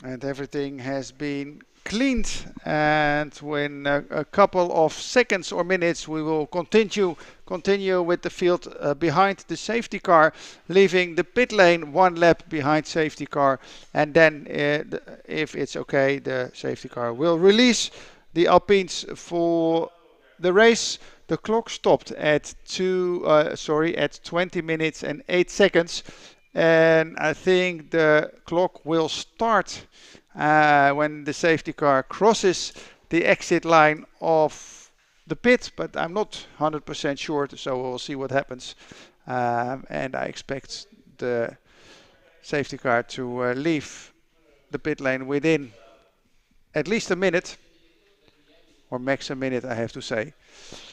And everything has been cleaned, and in a couple of seconds or minutes we will continue with the field behind the safety car, leaving the pit lane 1 lap behind safety car, and then if it's okay, the safety car will release the Alpines for the race. The clock stopped at 20 minutes and 8 seconds, and I think the clock will start when the safety car crosses the exit line of the pit, but I'm not 100% sure, so we'll see what happens. And I expect the safety car to leave the pit lane within at least a minute, or max a minute, I have to say.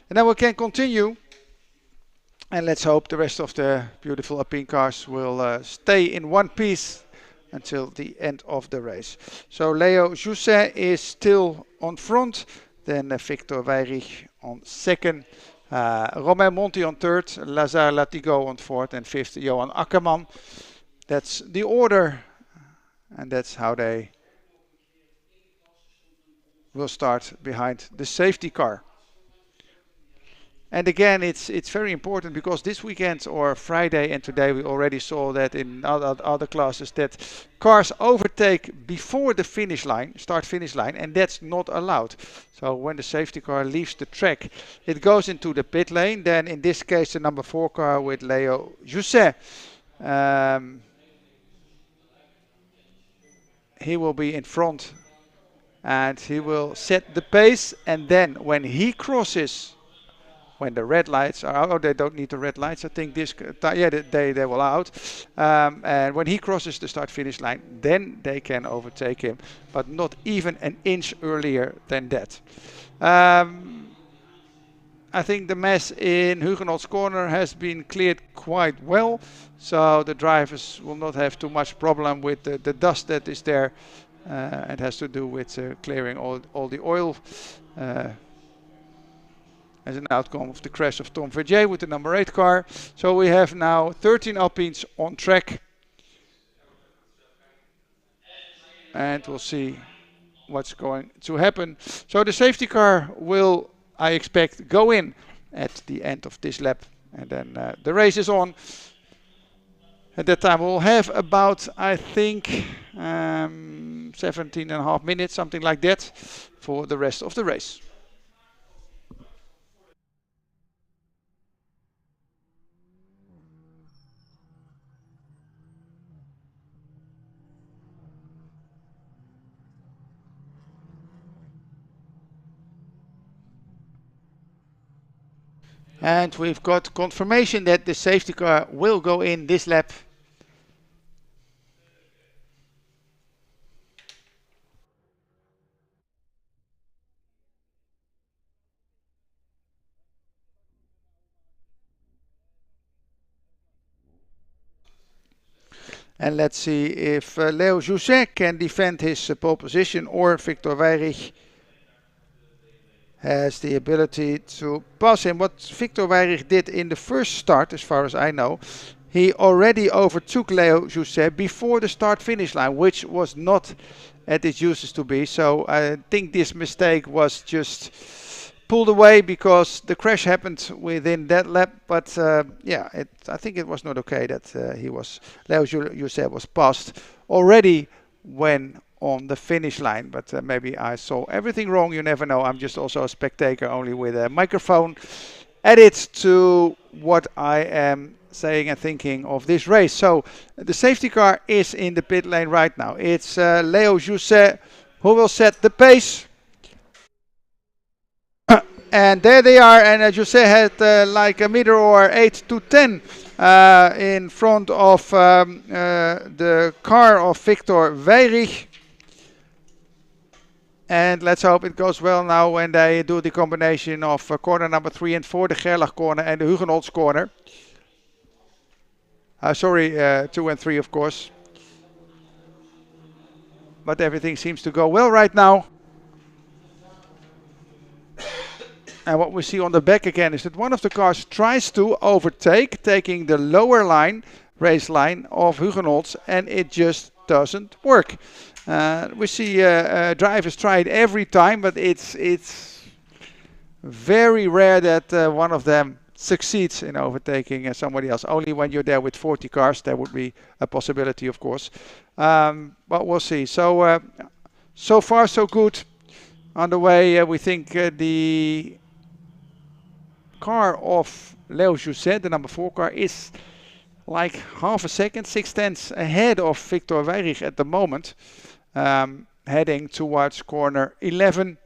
And then we can continue. And let's hope the rest of the beautiful Alpine cars will stay in one piece until the end of the race. So Leo Jousset is still on front, then Victor Weyrich on second, Romain Monti on third, Lazare Latigo on fourth, and fifth Johan Akkerman. That's the order, and that's how they will start behind the safety car. And again, it's very important, because this weekend or Friday and today we already saw that in other classes that cars overtake before the finish line, start-finish line, and that's not allowed. So when the safety car leaves the track, it goes into the pit lane. Then in this case the number 4 car with Leo Jousset, he will be in front and he will set the pace, and then when he crosses, when the red lights are out, they don't need the red lights, I think this, yeah, they will out. And when he crosses the start-finish line, then they can overtake him, but not even an inch earlier than that. I think the mess in Hugenot's corner has been cleared quite well, so the drivers will not have too much problem with the dust that is there. It has to do with clearing all the oil. As an outcome of the crash of Tom Verdier with the number 8 car. So we have now 13 Alpines on track. And we'll see what's going to happen. So the safety car will, I expect, go in at the end of this lap. And then the race is on. At that time we'll have about, I think, 17.5 minutes, something like that, for the rest of the race. And we've got confirmation that the safety car will go in this lap. And let's see if Leo Jousset can defend his pole position, or Victor Weyrich has the ability to pass him. What Victor Weyrich did in the first start, as far as I know, he already overtook Leo Jousset before the start-finish line, which was not as it used to be. So I think this mistake was just pulled away because the crash happened within that lap. But yeah, I think it was not okay that Leo Jousset was passed already when on the finish line, but maybe I saw everything wrong. You never know. I'm just also a spectator, only with a microphone. Added to what I am saying and thinking of this race. So the safety car is in the pit lane right now. It's Leo Jousset who will set the pace. And there they are, and Jousset had like a meter or 8 to 10 in front of the car of Victor Weyrich. And let's hope it goes well now when they do the combination of corner number 3 and 4, the Gerlach corner and the Hugenot's corner. Sorry, 2 and 3 of course. But everything seems to go well right now. And what we see on the back again is that one of the cars tries to overtake, taking the lower line, race line of Hugenot's, and it just doesn't work. We see drivers try it every time, but it's very rare that one of them succeeds in overtaking somebody else. Only when you're there with 40 cars, there would be a possibility, of course. But we'll see. So, so far so good. On the way, we think the car of Leo Jousset, the number 4 car, is like half a second, 6/10 ahead of Victor Weyrich at the moment, heading towards corner 11.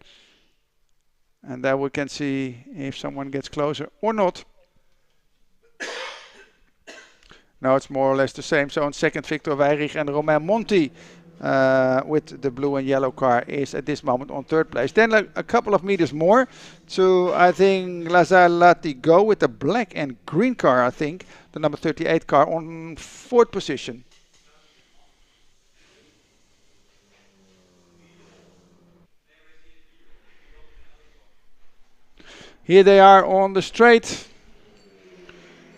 And there we can see if someone gets closer or not. No, it's more or less the same. So on second, Victor Weyrich, and Romain Monti with the blue and yellow car is at this moment on third place. Then a couple of meters more to, I think, Lazare Latigo with the black and green car, I think, the number 38 car on fourth position. Here they are on the straight.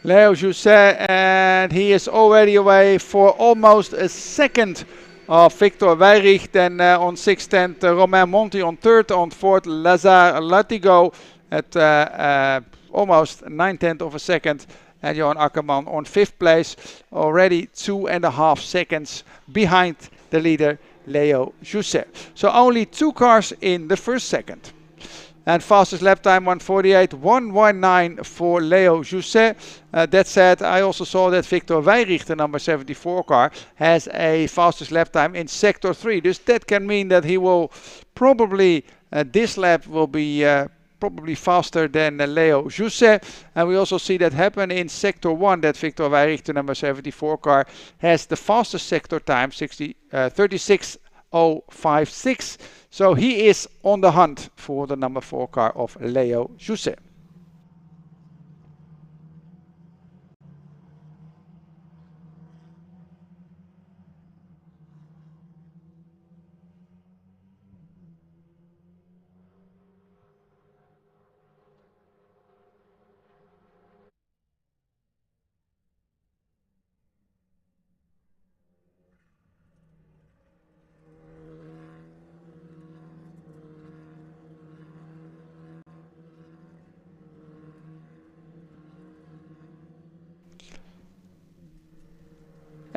Leo Jousset, and he is already away for almost a second of Victor Weyrich. Then on 6/10, Romain Monti on third, on fourth, Lazare Latigo at almost 9/10 of a second. And Johan Akkerman on fifth place, already 2.5 seconds behind the leader, Leo Jousset. So only 2 cars in the first second. And fastest lap time 1:48.119 for Leo Jousset. That said, I also saw that Victor Weyrich, the number 74 car, has a fastest lap time in sector 3. Dus that can mean that he will probably, this lap will be probably faster than Leo Jousset. And we also see that happen in sector 1, that Victor Weyrich, the number 74 car, has the fastest sector time, 36.056. So he is on the hunt for the number 4 car of Leo Jousset.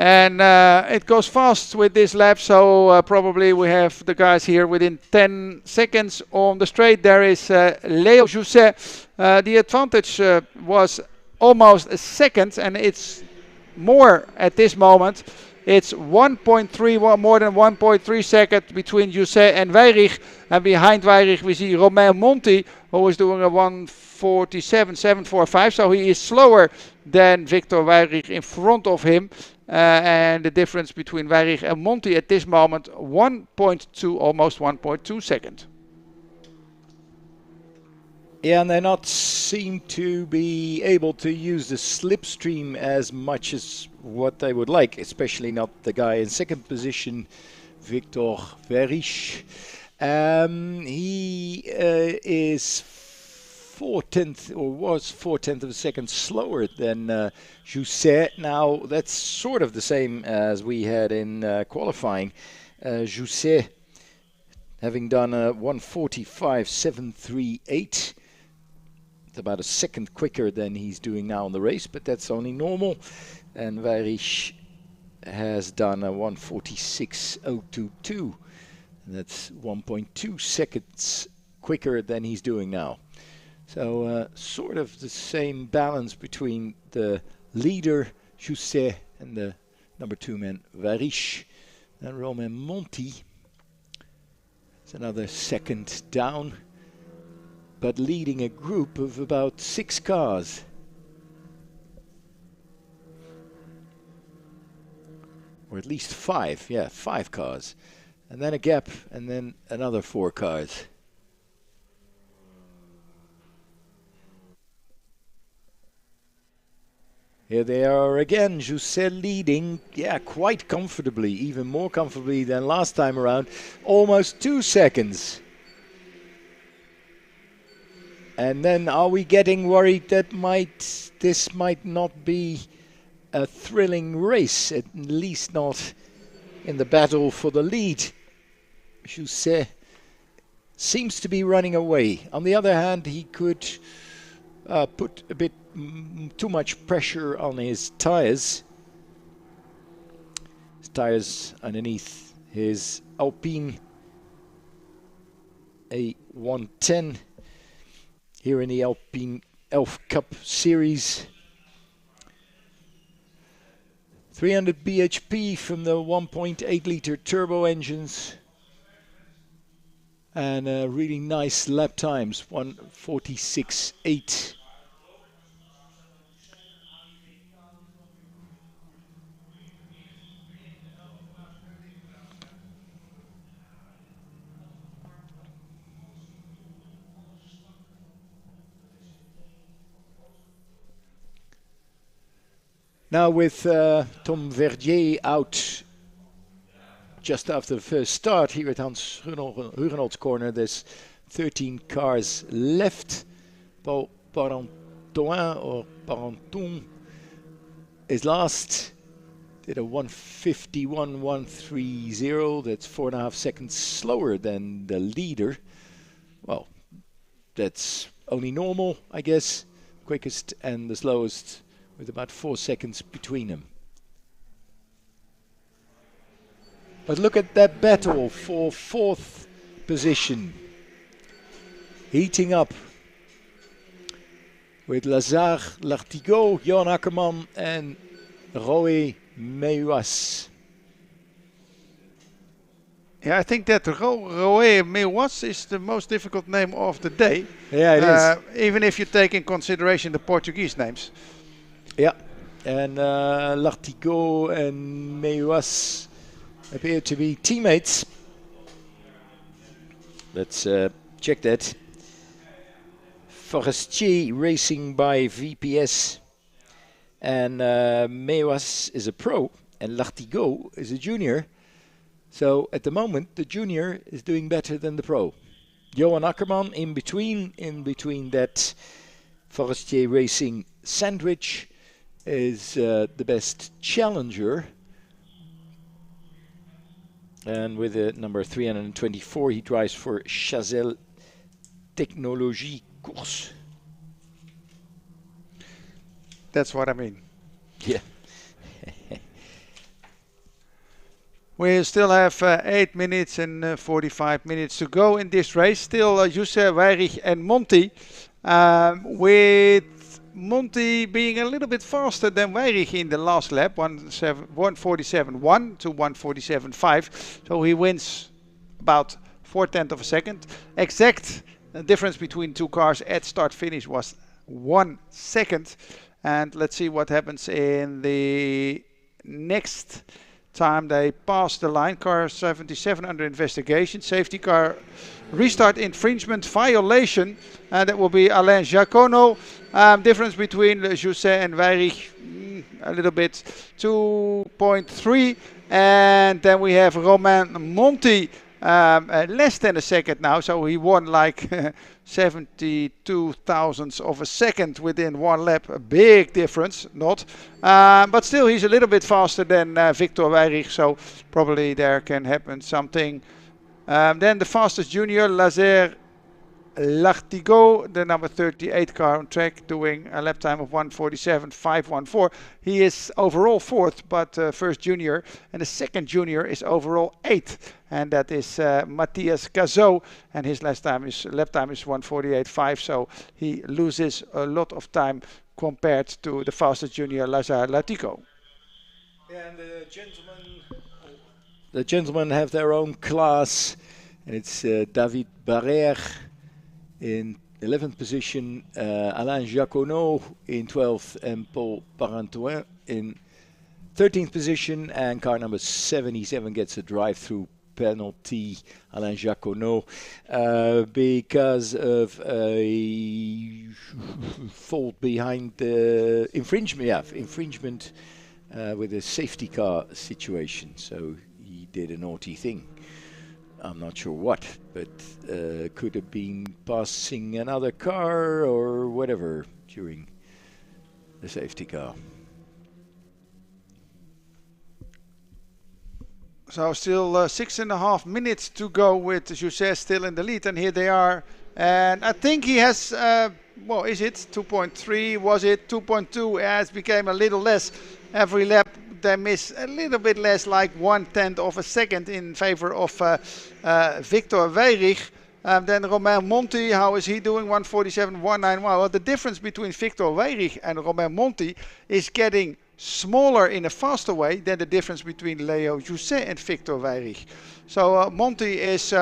And it goes fast with this lap, so probably we have the guys here within 10 seconds on the straight. There is Leo Jousset. The advantage was almost a second, and it's more at this moment. It's 1.3, more than 1.3 seconds between Jousset and Weyrich. And behind Weyrich we see Romain Monti, who is doing a 1:47.745. So he is slower than Victor Weyrich in front of him. And the difference between Weyrich and Monti at this moment, 1.2, almost 1.2 seconds. Yeah, and they not seem to be able to use the slipstream as much as what they would like, especially not the guy in second position, Victor Weyrich. He is 4/10 or was 4/10 of a second slower than Jousset. Now that's sort of the same as we had in qualifying. Jousset having done a 1:45.738. It's about a second quicker than he's doing now in the race, but that's only normal. And Weyrich has done a 1:46.022. That's 1.2 seconds quicker than he's doing now. So sort of the same balance between the leader Jousset and the number 2 man Weyrich. And Romain Monti is another second down, but leading a group of about 6 cars. Or at least 5, yeah, 5 cars. And then a gap, and then another 4 cars. Here they are again, Jousset leading, yeah, quite comfortably, even more comfortably than last time around, almost 2 seconds. And then are we getting worried that this might not be a thrilling race, at least not in the battle for the lead? Jousset seems to be running away. On the other hand, he could put a bit too much pressure on his tires. His tires underneath his Alpine A110 here in the Alpine ELF Cup Series. 300 bhp from the 1.8 liter turbo engines. And really nice lap times, 1:46.8. Now with Tom Verdier out just after the first start here at Hans Hugenholt's corner, there's 13 cars left. Paul Parenton is last. Did a 1:51.130. That's 4.5 seconds slower than the leader. Well, that's only normal, I guess. Quickest and the slowest, with about 4 seconds between them. But look at that battle for 4th position. Heating up with Lazare Lartigot, Johan Akkerman and Roé Meuas. Yeah, I think that Roé Meuas is the most difficult name of the day. Yeah, it is. Even if you take in consideration the Portuguese names. Yeah, and Lartigot and Meuas appear to be teammates. Let's check that. Forestier racing by VPS, and Meuas is a pro and Lartigot is a junior. So at the moment the junior is doing better than the pro. Johan Akkerman in between that Forestier racing sandwich is the best challenger. And with the number 324, he drives for Chazelle Technologie Course. That's what I mean. Yeah. We still have 8 minutes and 45 minutes to go in this race. Still Jousset, Weyrich and Monty. With Monty being a little bit faster than Weyrich in the last lap, 1:47.1 to 1:47.5. So he wins about 4/10 of a second. Exact difference between two cars at start finish was 1 second. And let's see what happens in the next time they pass the line. Car 77 under investigation. Safety car restart infringement violation. And that will be Alain Jacono. Difference between Jousset and Weyrich, a little bit, 2.3. And then we have Romain Monty, less than a second now. So he won like 72 thousandths of a second within one lap. A big difference, not. But still, he's a little bit faster than Victor Weyrich. So probably there can happen something. Then the fastest junior, Lazare Lartigot, the number 38 car on track, doing a lap time of 1:47.514. He is overall 4th, but first junior, and the second junior is overall 8th, and that is Matthias Cazot, and his lap time is 1:48.5. So he loses a lot of time compared to the fastest junior, Lazare Lartigot. And the gentlemen have their own class, and it's David Barrère in 11th position, Alain Jacono in 12th, and Paul Parenton in 13th position. And car number 77 gets a drive-through penalty, Alain Jacono, because of a fault behind the infringement. Yeah, infringement with a safety car situation. So he did a naughty thing. I'm not sure what, but could have been passing another car or whatever during the safety car. So still 6.5 minutes to go with Jousset still in the lead, and here they are. And I think he has, well, is it 2.3? Was it 2.2? As became a little less every lap. They miss a little bit less, like 1/10 of a second in favor of Victor Weyrich. Then Romain Monti, how is he doing? 1:47.19. Well, the difference between Victor Weyrich and Romain Monti is getting smaller in a faster way than the difference between Leo Jousset and Victor Weyrich. So Monti is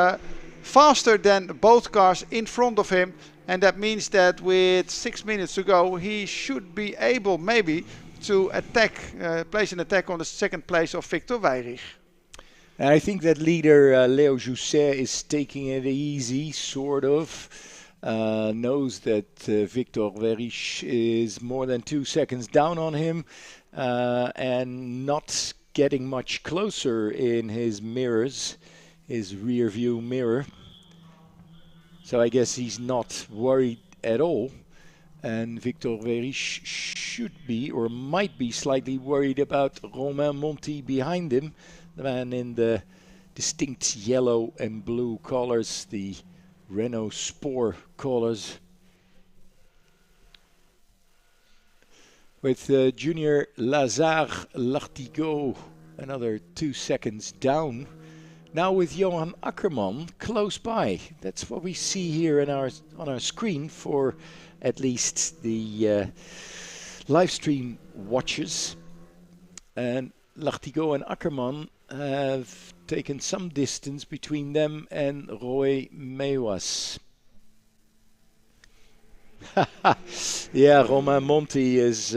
faster than both cars in front of him, and that means that with 6 minutes to go, he should be able maybe to attack, place an attack on the second place of Victor Weyrich. And I think that leader Leo Jousset is taking it easy, sort of. Knows that Victor Weyrich is more than 2 seconds down on him, and not getting much closer in his mirrors, his rear view mirror. So I guess he's not worried at all. And Victor Weyrich should be, or might be, slightly worried about Romain Monti behind him, the man in the distinct yellow and blue colors, the Renault Sport colors. With Junior Lazare Lartigot another 2 seconds down. Now with Johan Akkerman close by. That's what we see here in on our screen for at least the live stream watchers. And Lartigot and Akkerman have taken some distance between them and Roy Meeuwas. Yeah, Romain Monti is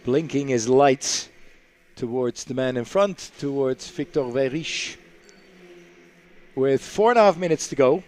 blinking his lights towards the man in front, towards Victor Weyrich. With 4.5 minutes to go.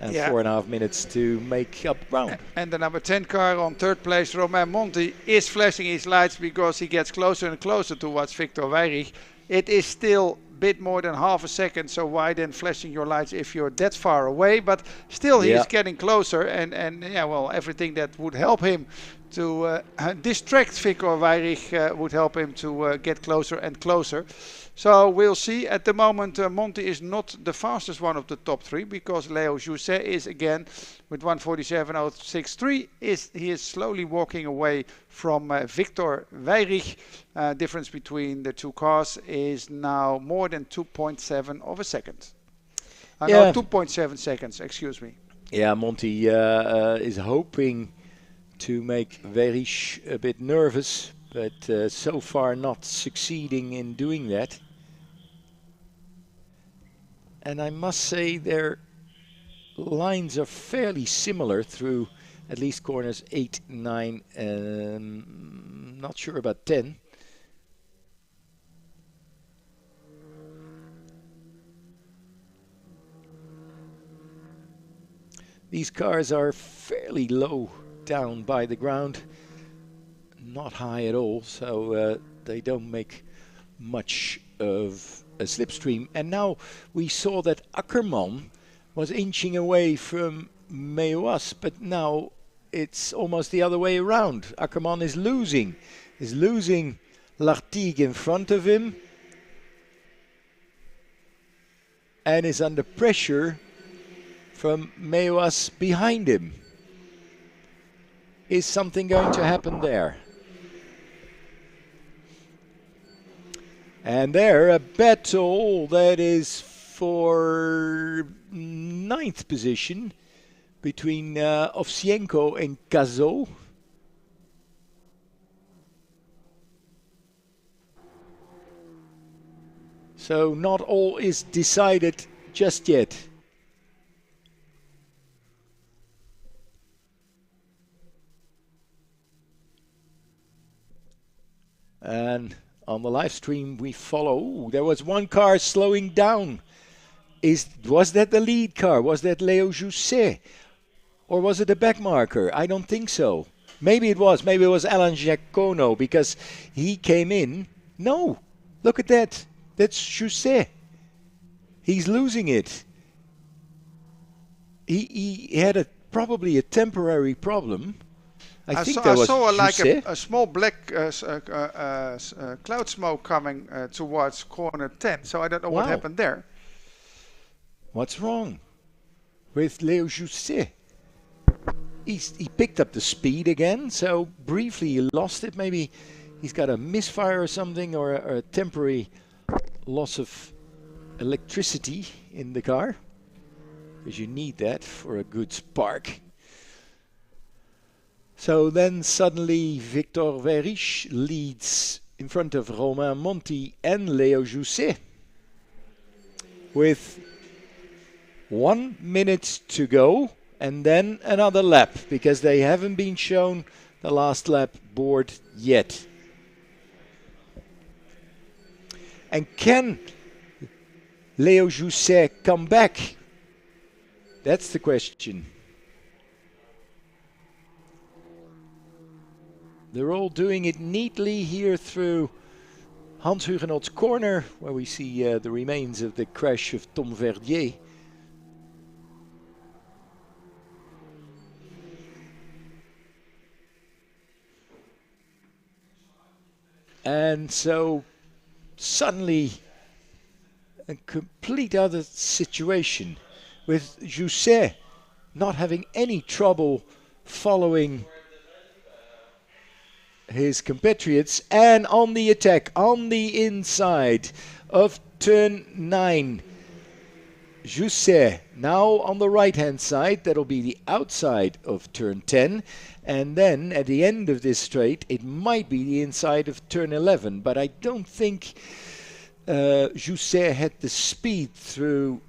And 4.5 minutes to make up ground. And the number 10 car on third place, Romain Monti, is flashing his lights because he gets closer and closer towards Victor Weyrich. It is still a bit more than half a second, so why then flashing your lights if you're that far away? But still, he is getting closer, and yeah, well, everything that would help him to distract Victor Weyrich would help him to get closer and closer. So we'll see. At the moment, Monti is not the fastest one of the top three because Leo Jousset is again with 1:47.063. He is slowly walking away from Victor Weyrich. Difference between the two cars is now more than 2.7 of a second. No, 2.7 seconds. Excuse me. Yeah, Monti is hoping to make Weyrich a bit nervous, but so far not succeeding in doing that. And I must say their lines are fairly similar through at least corners 8, 9, not sure about 10. These cars are fairly low down by the ground, not high at all, so they don't make much of a slipstream. And now we saw that Akkerman was inching away from Meeuwas, but now it's almost the other way around. Akkerman is losing Lartigue in front of him and is under pressure from Meeuwas behind him. Is something going to happen there? And there, a battle that is for 9th position between Ovsienko and Cazot. So not all is decided just yet. And on the live stream we follow. Ooh, there was one car slowing down. Was that the lead car? Was that Leo Jousset? Or was it a back marker? I don't think so. Maybe it was. Maybe it was Alain Giacono because he came in. No, look at that. That's Jousset. He's losing it. He had probably a temporary problem. I think I that was saw like Jousset. a small black cloud smoke coming towards corner 10. So I don't know what Wow. happened there. What's wrong with Leo Jousset? He picked up the speed again, so briefly he lost it. Maybe he's got a misfire or something, or a temporary loss of electricity in the car, because you need that for a good spark. So then suddenly Victor Verich leads in front of Romain Monti and Leo Jousset with 1 minute to go, and then another lap, because they haven't been shown the last lap board yet. And can Leo Jousset come back? That's the question. They're all doing it neatly here through Hans Hugenot's corner, where we see the remains of the crash of Tom Verdier. And so suddenly a complete other situation, with Jousset not having any trouble following his compatriots, and on the attack on the inside of turn 9. Jousset now on the right hand side, that'll be the outside of turn 10, and then at the end of this straight it might be the inside of turn 11, but I don't think Jousset had the speed through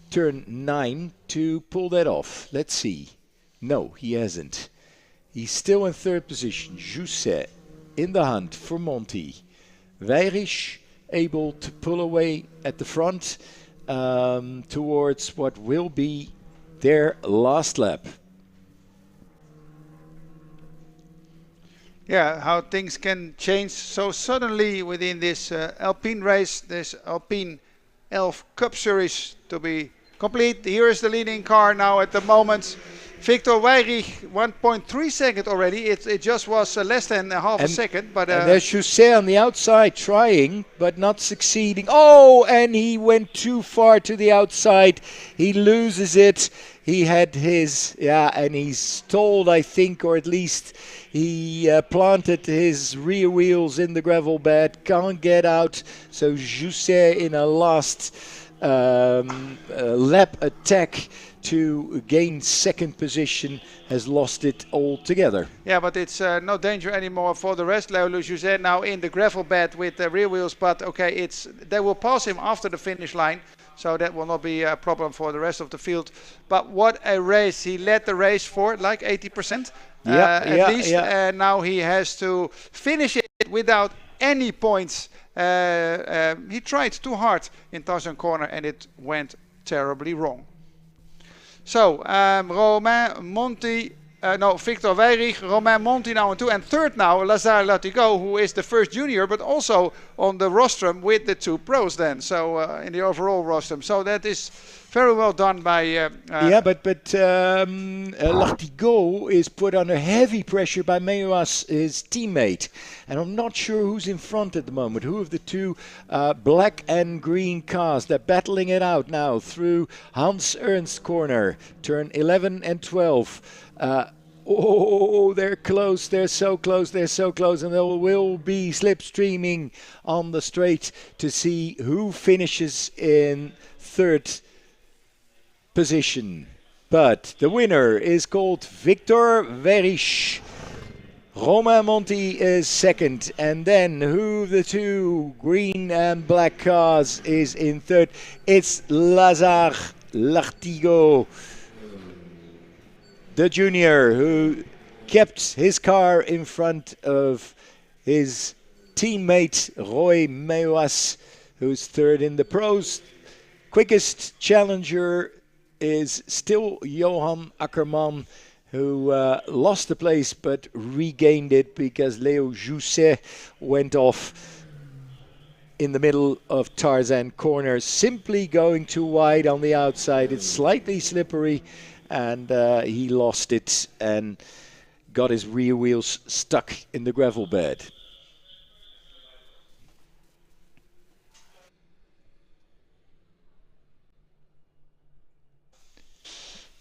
turn 9 to pull that off. Let's see. No, he hasn't. He's still in third position. Jousset in the hunt for Monti. Weyrich able to pull away at the front towards what will be their last lap. Yeah, how things can change so suddenly within this Alpine race, this Alpine ELF Cup Series to be complete. Here is the leading car now at the moment. Victor Weyrich, 1.3 seconds already. It just was less than half a second. But and there's Jousset on the outside trying, but not succeeding. Oh, and he went too far to the outside. He loses it. He had his, and he's stalled, I think, or at least he planted his rear wheels in the gravel bed. Can't get out. So Jousset in a last lap attack to gain second position has lost it altogether. Yeah, but it's no danger anymore for the rest. Leo Jousset now in the gravel bed with the rear wheels, but okay, they will pass him after the finish line, so that will not be a problem for the rest of the field. But what a race. He led the race for like 80% at least, and now he has to finish it without any points. He tried too hard in Tarzan corner and it went terribly wrong. So, Romain Monti, Victor Weyrich, Romain Monti now on 2, and third now, Lazare Latigo, who is the first junior, but also on the rostrum with the 2 pros then, so in the overall rostrum. So that is very well done by... but Latigo is put under heavy pressure by Meuas, his teammate. And I'm not sure who's in front at the moment. Who of the 2 black and green cars? They're battling it out now through Hans Ernst corner, turn 11 and 12. They're close, they're so close, and there will be slipstreaming on the straight to see who finishes in third position. But the winner is called Victor Weyrich. Romain Monti is second, and then who of the 2 green and black cars is in third? It's Lazare Latigo, the junior, who kept his car in front of his teammate Roy Meuas, who's third in the pros. Quickest challenger is still Johan Akkerman, who lost the place but regained it because Leo Jousset went off in the middle of Tarzan corner, simply going too wide on the outside. It's slightly slippery, and he lost it and got his rear wheels stuck in the gravel bed.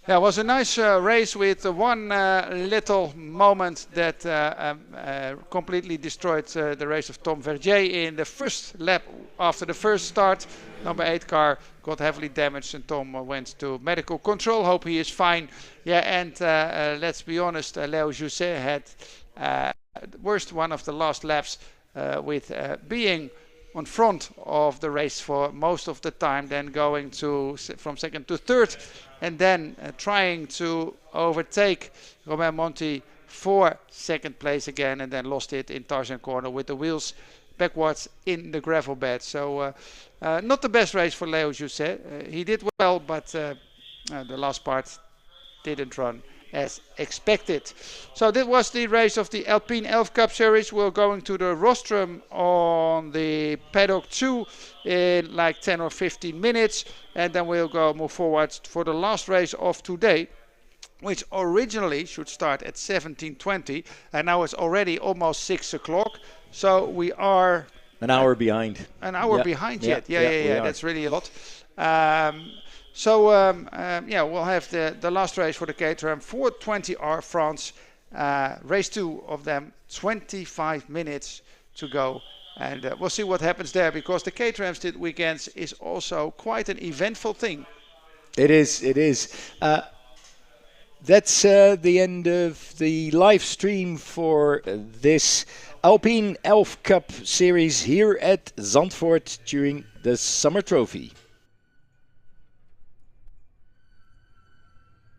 Yeah, it was a nice race with one little moment that completely destroyed the race of Tom Verdier in the first lap after the first start. Number 8 car got heavily damaged and Tom went to medical control. Hope he is fine. Yeah, and let's be honest, Leo Jousset had the worst one of the last laps with being on front of the race for most of the time, then going from second to third, and then trying to overtake Romain Monti for second place again, and then lost it in Tarzan corner with the wheels backwards in the gravel bed. So not the best race for Leo Jousset. He did well, but the last part didn't run as expected. So that was the race of the Alpine ELF Cup Series. We're going to the rostrum on the paddock 2 in like 10 or 15 minutes, and then we'll move forward for the last race of today, which originally should start at 17:20, and now it's already almost 6 o'clock. So we are an hour behind. An hour behind yet. Yeah. That's really a lot. We'll have the last race for the Caterham for 20R France. Race 2 of them, 25 minutes to go. And we'll see what happens there, because the Caterham Stint weekends is also quite an eventful thing. It is. That's the end of the live stream for this Alpine ELF Cup Series here at Zandvoort during the Summer Trophy.